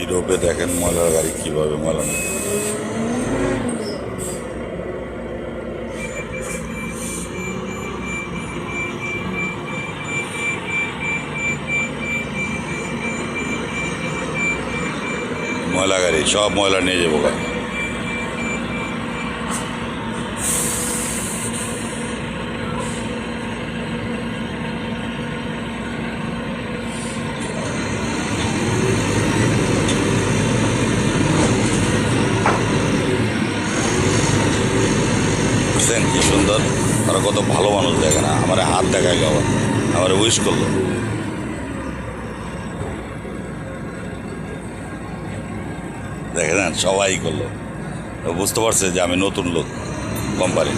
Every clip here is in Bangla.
ইউরোপে দেখেন ময়লার গাড়ি কীভাবে ময়লা নেয়। ময়লা গাড়ি সব ময়লা নিয়ে যাবো গা। কি সুন্দর, আর কত ভালো মানুষ দেখে না, আমার হাত দেখায় গেল, আমার উইশ করলো। দেখে না, সবাই করলো, বুঝতে পারছে যে আমি নতুন লোক কোম্পানি।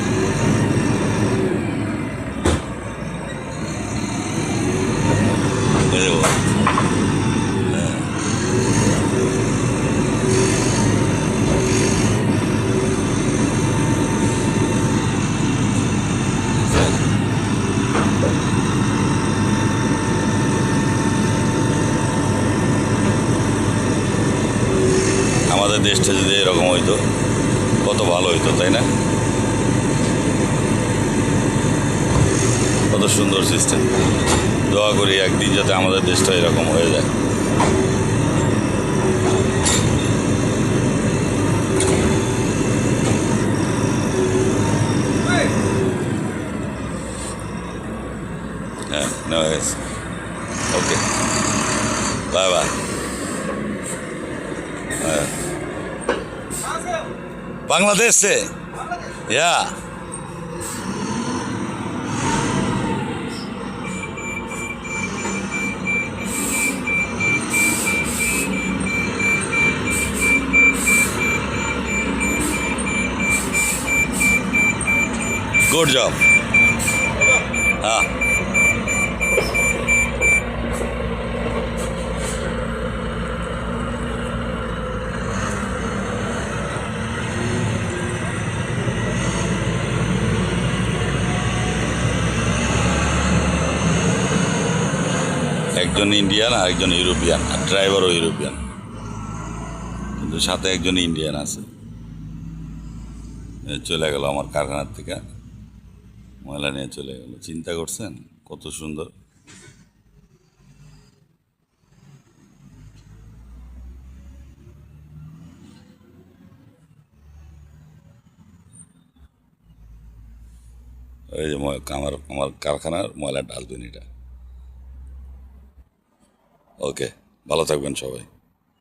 আমাদের দেশটা যদি এরকম হইতো কত ভালো হইতো, তাই না? কত সুন্দর সিস্টেম। দোয়া করি একদিন যাতে আমাদের দেশটা এরকম হয়ে যায়। হ্যাঁ, ওকে, বাই বাই। बांग्लादेश से या गुड जॉब। हाँ, একজন ইন্ডিয়ান আর একজন ইউরোপিয়ান, আর ড্রাইভারও ইউরোপিয়ান, কিন্তু সাথে একজন ইন্ডিয়ান আছে। চলে গেল আমার কারখানার থেকে, ময়লা নিয়ে চলে গেল। চিন্তা করছেন কত সুন্দর। ওই যে আমার আমার কারখানার ময়লা ডাস্টবিন এটা। ওকে, ভালো থাকবেন সবাই।